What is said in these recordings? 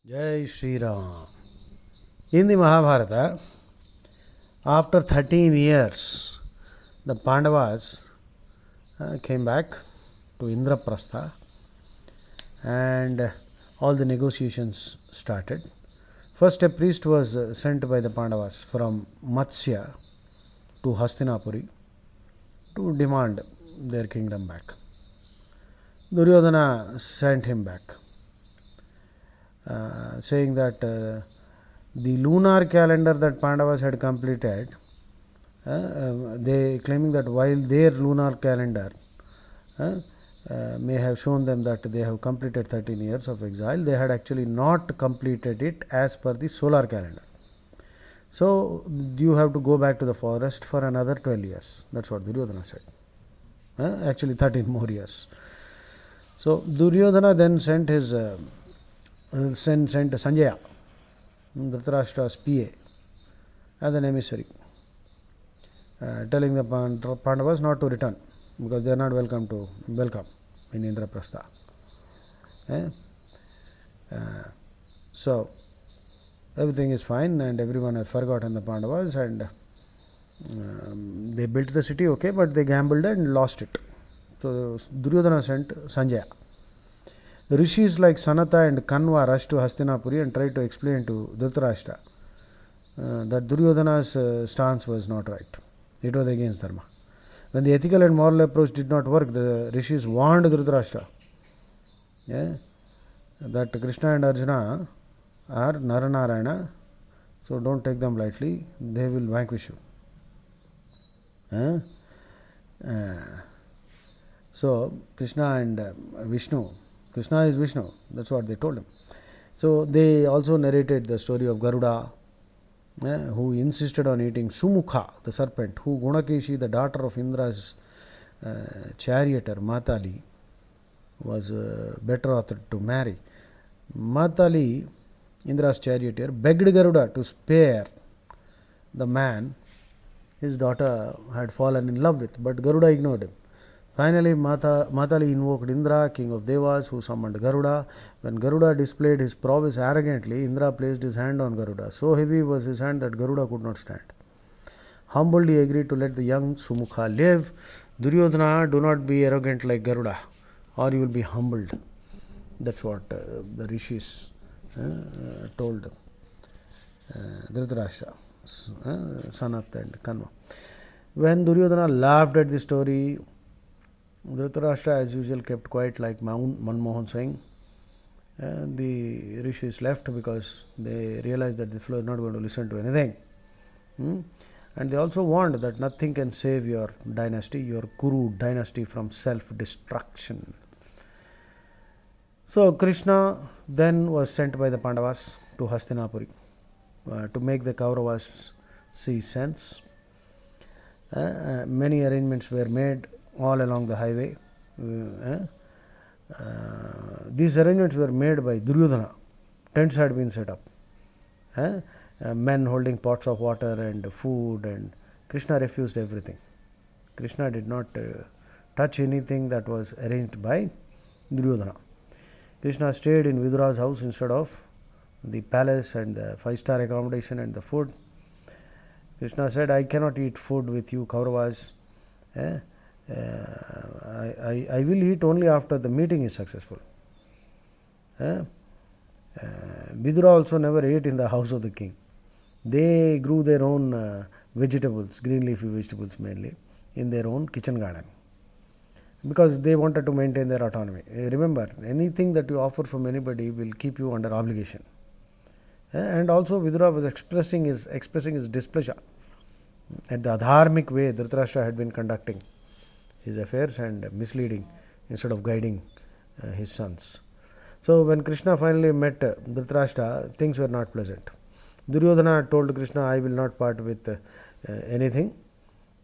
Jai Shri Ram. In the Mahabharata, after 13 years, the Pandavas came back to Indraprastha and all the negotiations started. First, a priest was sent by the Pandavas from Matsya to Hastinapuri to demand their kingdom back. Duryodhana sent him back, saying that the lunar calendar that Pandavas had completed, they claiming that while their lunar calendar may have shown them that they have completed 13 years of exile, they had actually not completed it as per the solar calendar. So you have to go back to the forest for another 12 years. That's what Duryodhana said. Actually 13 more years. So Duryodhana then sent his sent Sanjaya, Dhritarashtra's PA, as an emissary, telling the Pandavas not to return because they are not welcome in Indraprastha. So everything is fine and everyone has forgotten the Pandavas and they built the city, okay, but they gambled and lost it. So Duryodhana sent Sanjaya. Rishis like Sanata and Kanva rushed to Hastinapuri and tried to explain to Dhritarashtra that Duryodhana's stance was not right. It was against Dharma. When the ethical and moral approach did not work, the Rishis warned Dhritarashtra that Krishna and Arjuna are Naranarayana, so don't take them lightly, they will vanquish you. So Krishna and Vishnu, Krishna is Vishnu, that's what they told him. So they also narrated the story of Garuda, who insisted on eating Sumukha, the serpent, who Gunakeshi, the daughter of Indra's charioteer Matali, was better author to marry. Matali, Indra's charioteer, begged Garuda to spare the man his daughter had fallen in love with, but Garuda ignored him. Finally, Matali invoked Indra, king of Devas, who summoned Garuda. When Garuda displayed his prowess arrogantly, Indra placed his hand on Garuda. So heavy was his hand that Garuda could not stand. Humbled, he agreed to let the young Sumukha live. Duryodhana, do not be arrogant like Garuda, or you will be humbled. That's what the rishis told Dhritarashtra, Sanat and Kanva. When Duryodhana laughed at the story, Dhritarashtra, as usual, kept quiet like Manmohan Singh. The rishis left because they realized that this fellow is not going to listen to anything. And they also warned that nothing can save your dynasty, your Kuru dynasty, from self-destruction. So Krishna then was sent by the Pandavas to Hastinapuri to make the Kauravas see sense. Many arrangements were made all along the highway. These arrangements were made by Duryodhana. Tents had been set up. Men holding pots of water and food, and Krishna refused everything. Krishna did not touch anything that was arranged by Duryodhana. Krishna stayed in Vidura's house instead of the palace and the 5-star accommodation and the food. Krishna said, I cannot eat food with you Kauravas. I will eat only after the meeting is successful. Vidura also never ate in the house of the king. They grew their own vegetables, green leafy vegetables mainly, in their own kitchen garden, because they wanted to maintain their autonomy. Remember, anything that you offer from anybody will keep you under obligation. And also Vidura was expressing his displeasure at the adharmic way Dhritarashtra had been conducting his affairs and misleading instead of guiding his sons. So when Krishna finally met Dhritarashtra, things were not pleasant. Duryodhana told Krishna, I will not part with anything.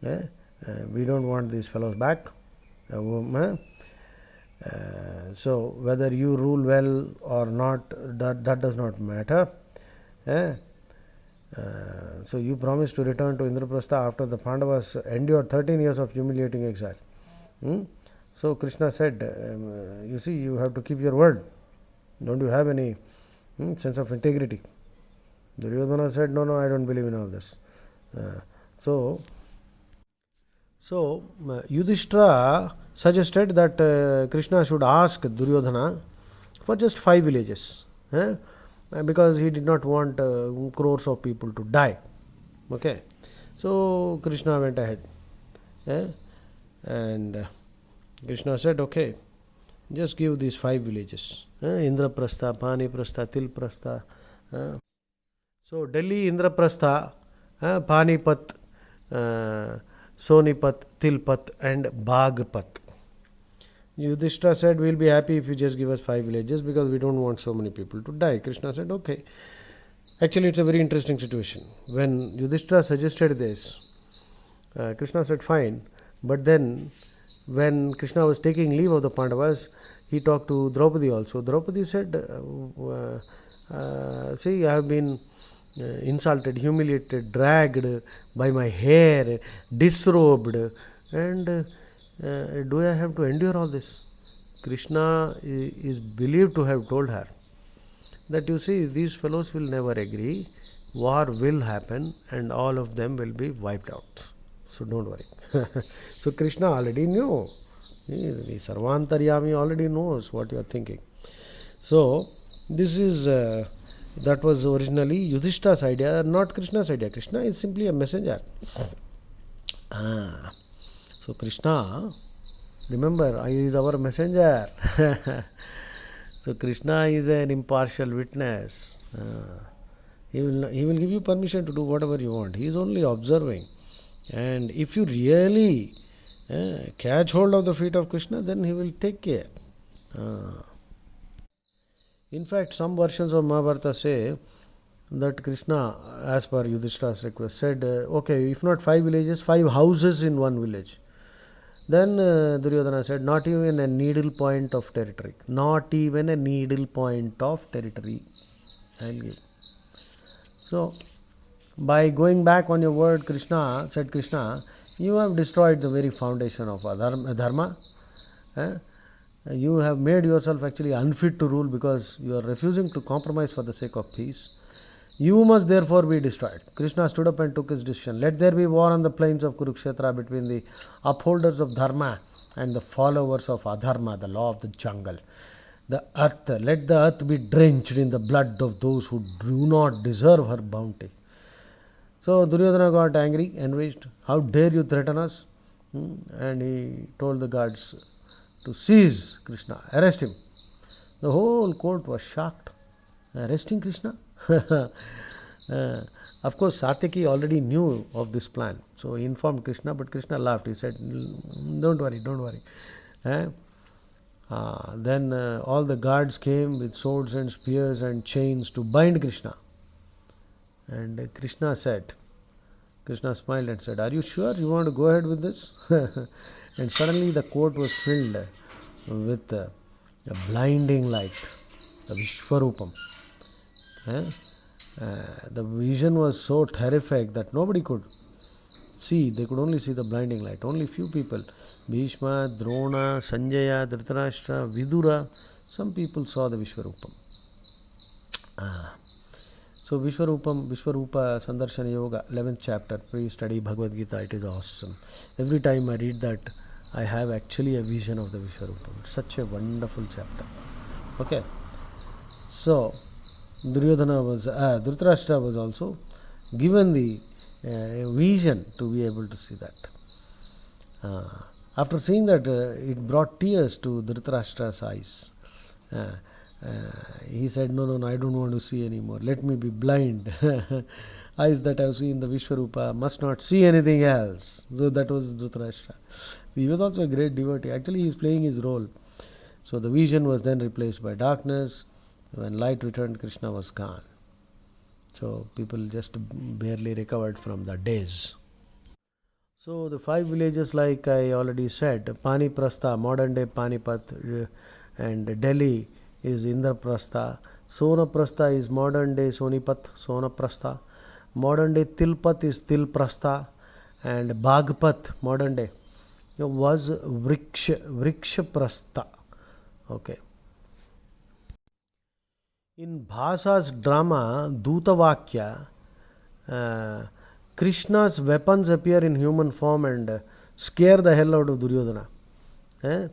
We don't want these fellows back. So whether you rule well or not, that does not matter. So you promised to return to Indraprastha after the Pandavas endured 13 years of humiliating exile. So Krishna said, you see, you have to keep your word. Don't you have any sense of integrity. Duryodhana said, no, no, I don't believe in all this. Uh, so, Yudhishthira suggested that Krishna should ask Duryodhana for just 5 villages, because he did not want crores of people to die. Okay, so Krishna went ahead, eh? and Krishna said, okay, just give these 5 villages, Indraprastha, Paniprastha, Tilprastha. So Delhi, Indraprastha, Panipat, uh, Sonipat, Tilpat, and Bagpat. Yudhishthira said, we'll be happy if you just give us 5 villages because we don't want so many people to die. Krishna said, okay. Actually, it's a very interesting situation. When Yudhishthira suggested this, Krishna said, fine. But then, when Krishna was taking leave of the Pandavas, he talked to Draupadi also. Draupadi said, see, I have been insulted, humiliated, dragged by my hair, disrobed, and do I have to endure all this? Krishna is believed to have told her that, you see, these fellows will never agree, war will happen, and all of them will be wiped out. So don't worry. So Krishna already knew. The Sarvantaryami already knows what you are thinking. So this is that was originally Yudhishthira's idea, not Krishna's idea. Krishna is simply a messenger. So Krishna, remember, he is our messenger. So Krishna is an impartial witness. He will give you permission to do whatever you want. He is only observing. And if you really catch hold of the feet of Krishna, then he will take care. In fact, some versions of Mahabharata say that Krishna, as per Yudhishthira's request, said, okay, if not 5 villages, 5 houses in one village. Then Duryodhana said, not even a needle point of territory. Not even a needle point of territory I'll give. So, by going back on your word, Krishna, said Krishna, you have destroyed the very foundation of dharma. You have made yourself actually unfit to rule because you are refusing to compromise for the sake of peace. You must therefore be destroyed. Krishna stood up and took his decision. Let there be war on the plains of Kurukshetra between the upholders of dharma and the followers of adharma, the law of the jungle. The earth, let the earth be drenched in the blood of those who do not deserve her bounty. So Duryodhana got angry, enraged. How dare you threaten us? And he told the guards to seize Krishna, arrest him. The whole court was shocked. Arresting Krishna? Of course, Satyaki already knew of this plan. So he informed Krishna, but Krishna laughed. He said, don't worry, don't worry. Then all the guards came with swords and spears and chains to bind Krishna. And Krishna smiled and said, are you sure you want to go ahead with this? And suddenly the court was filled with a blinding light, the Vishwarupam. The vision was so terrific that nobody could see. They could only see the blinding light. Only few people, Bhishma, Drona, Sanjaya, Dhritarashtra, Vidura, some people saw the Vishwarupam. So Vishwarupa Sandarshana Yoga, 11th chapter, please study Bhagavad Gita, it is awesome. Every time I read that, I have actually a vision of the Vishwarupam. It's such a wonderful chapter. Okay. So, Dhritarashtra was also given the vision to be able to see that. After seeing that, it brought tears to Dhritarashtra's eyes. He said, no, I don't want to see anymore. Let me be blind. Eyes that have seen the Vishwarupa must not see anything else. So that was Dhritarashtra. He was also a great devotee. Actually, he is playing his role. So the vision was then replaced by darkness. When light returned, Krishna was gone. So people just barely recovered from the daze. So the 5 villages, like I already said, Paniprastha, modern day Panipat, and Delhi is Indraprastha. Sonaprastha is modern day Sonipat, Sonaprastha. Modern day Tilpat is Tilprastha. And Bagpat, modern day, was Vrikshaprastha. Okay. In Bhasa's drama Dutavakya, uh, Krishna's weapons appear in human form and scare the hell out of Duryodhana. Eh?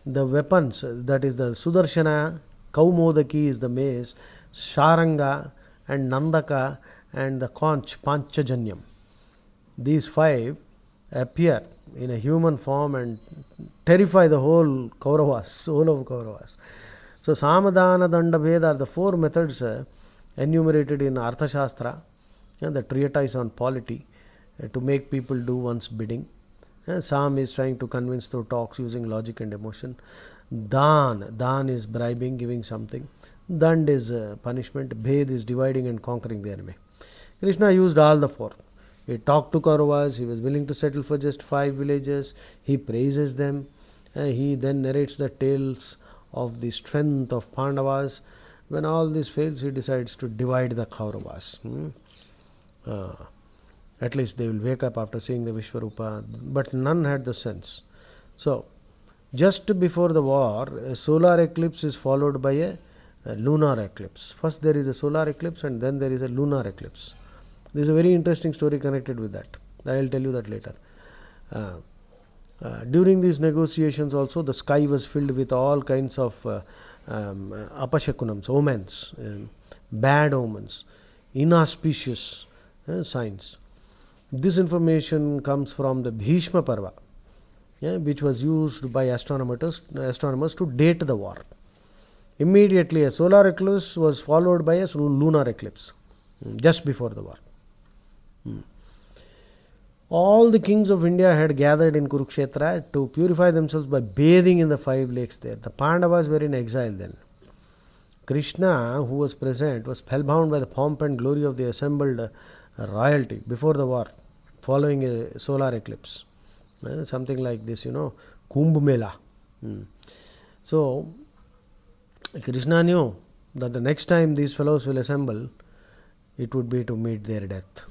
The weapons, that is the Sudarshana, Kaumodaki is the mace, Sharanga and Nandaka and the conch, Panchajanyam. These five appear in a human form and terrify the whole Kauravas, whole of Kauravas. So, Samadhana, Danda, Veda are the four methods enumerated in Arthashastra, the treatise on polity, to make people do one's bidding. Sam is trying to convince through talks using logic and emotion. Dan is bribing, giving something. Dand is punishment. Bhed is dividing and conquering the enemy. Krishna used all the four. He talked to Kauravas, he was willing to settle for just 5 villages, he praises them, he then narrates the tales of the strength of Pandavas. When all this fails, he decides to divide the Kauravas. Uh, at least they will wake up after seeing the Vishwarupa, but none had the sense. So, just before the war, a solar eclipse is followed by a lunar eclipse. First, there is a solar eclipse and then there is a lunar eclipse. There is a very interesting story connected with that. I will tell you that later. During these negotiations, also, the sky was filled with all kinds of apashakunams, omens, bad omens, inauspicious signs. This information comes from the Bhishma Parva, which was used by astronomers to date the war. Immediately, a solar eclipse was followed by a lunar eclipse just before the war. All the kings of India had gathered in Kurukshetra to purify themselves by bathing in the 5 lakes there. The Pandavas were in exile then. Krishna, who was present, was spellbound by the pomp and glory of the assembled royalty before the war, following a solar eclipse. Something like this, Kumbh Mela. So, Krishna knew that the next time these fellows will assemble, it would be to meet their death.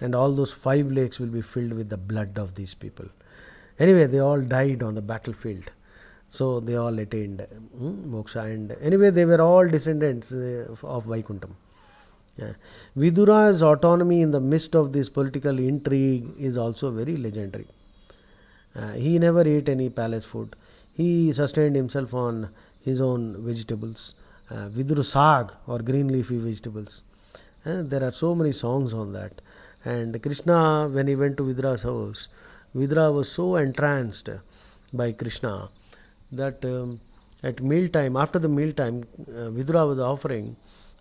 And all those 5 lakes will be filled with the blood of these people. Anyway, they all died on the battlefield. So they all attained moksha. And anyway, they were all descendants of Vaikuntham. Vidura's autonomy in the midst of this political intrigue is also very legendary. He never ate any palace food. He sustained himself on his own vegetables. Vidura sag, or green leafy vegetables. There are so many songs on that. And Krishna, when he went to Vidura's house, Vidura was so entranced by Krishna that at mealtime, after the mealtime, Vidura was offering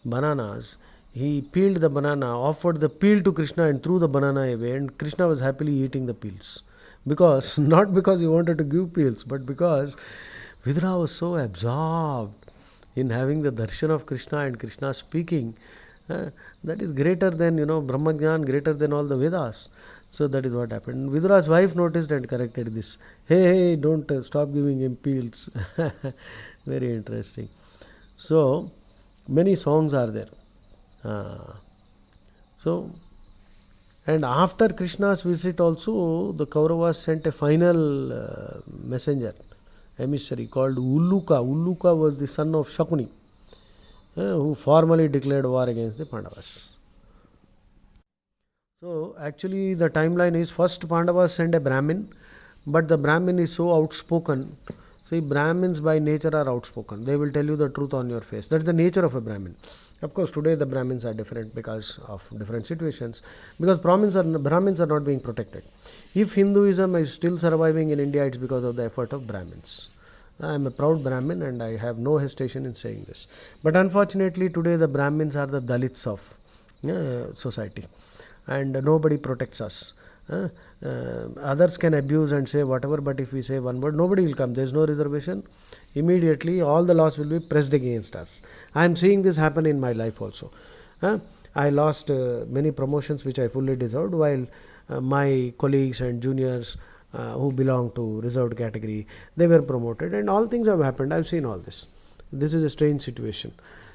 bananas. He peeled the banana, offered the peel to Krishna and threw the banana away, and Krishna was happily eating the peels. Because, not because he wanted to give peels, but because Vidura was so absorbed in having the darshan of Krishna and Krishna speaking, that is greater than, Brahmagyan, greater than all the Vedas. So that is what happened. Vidura's wife noticed and corrected this. Hey, don't stop giving him peels. Very interesting. So, many songs are there. And after Krishna's visit also, the Kauravas sent a final messenger, emissary called Ulluka. Ulluka was the son of Shakuni, who formally declared war against the Pandavas. So actually the timeline is, first Pandavas send a Brahmin, but the Brahmin is so outspoken. See, Brahmins by nature are outspoken. They will tell you the truth on your face. That's the nature of a Brahmin. Of course, today the Brahmins are different because of different situations. Because Brahmins are not being protected. If Hinduism is still surviving in India, it's because of the effort of Brahmins. I am a proud Brahmin and I have no hesitation in saying this. But unfortunately, today the Brahmins are the Dalits of society. And nobody protects us. Others can abuse and say whatever, but if we say one word, nobody will come. There is no reservation. Immediately, all the laws will be pressed against us. I am seeing this happen in my life also. I lost many promotions which I fully deserved, while my colleagues and juniors who belong to reserved category, they were promoted, and all things have happened. I have seen all this. This is a strange situation.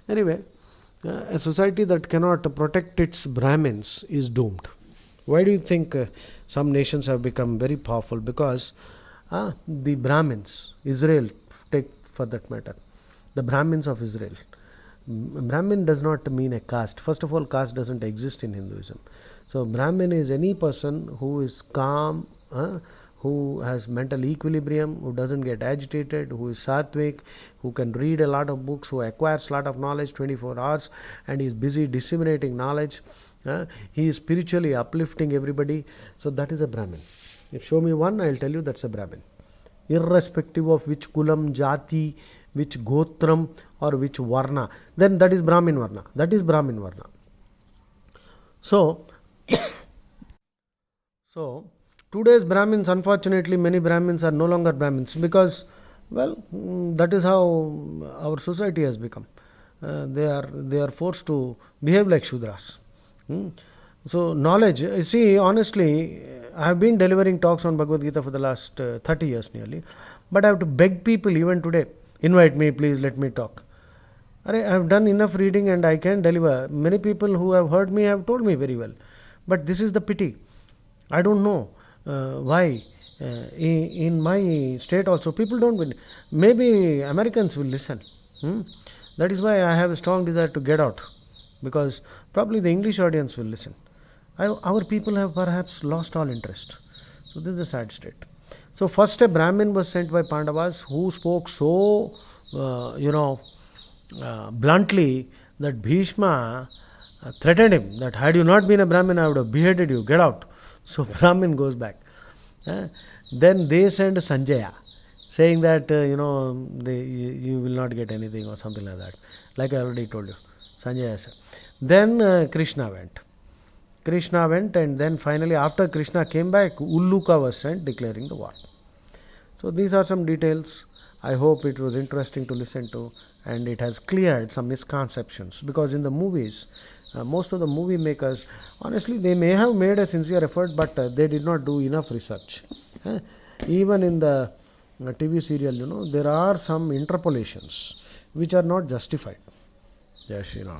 Anyway, a society that cannot protect its Brahmins is doomed. Why do you think some nations have become very powerful? Because the Brahmins, Israel, take for that matter, the Brahmins of Israel, Brahmin does not mean a caste. First of all, caste doesn't exist in Hinduism. So Brahmin is any person who is calm, who has mental equilibrium, who doesn't get agitated, who is sattvic, who can read a lot of books, who acquires a lot of knowledge 24 hours, and is busy disseminating knowledge. He is spiritually uplifting everybody. So that is a Brahmin. If show me one, I'll tell you that's a Brahmin. Irrespective of which kulam, jati, which gotram, or which varna, then that is Brahmin varna. That is Brahmin varna. So, so today's Brahmins, unfortunately, many Brahmins are no longer Brahmins because, well, that is how our society has become. They are forced to behave like Shudras. So knowledge, you see, honestly, I have been delivering talks on Bhagavad Gita for the last 30 years nearly, but I have to beg people even today, invite me, please let me talk. I have done enough reading and I can deliver. Many people who have heard me have told me very well. But this is the pity. I don't know why. In my state also, people don't win. Maybe Americans will listen. That is why I have a strong desire to get out. Because probably the English audience will listen. Our people have perhaps lost all interest. So this is a sad state. So first a Brahmin was sent by Pandavas who spoke so, bluntly that Bhishma threatened him that had you not been a Brahmin, I would have beheaded you. Get out. So Brahmin goes back. Then they send Sanjaya, saying that you will not get anything or something like that. Like I already told you, Sanjaya said. Then Krishna went. Krishna went, and then finally, after Krishna came back, Ulluka was sent declaring the war. So these are some details. I hope it was interesting to listen to, and it has cleared some misconceptions, because in the movies, most of the movie makers, honestly, they may have made a sincere effort, but they did not do enough research. Even in the TV serial, there are some interpolations which are not justified. Jai Shri Ram.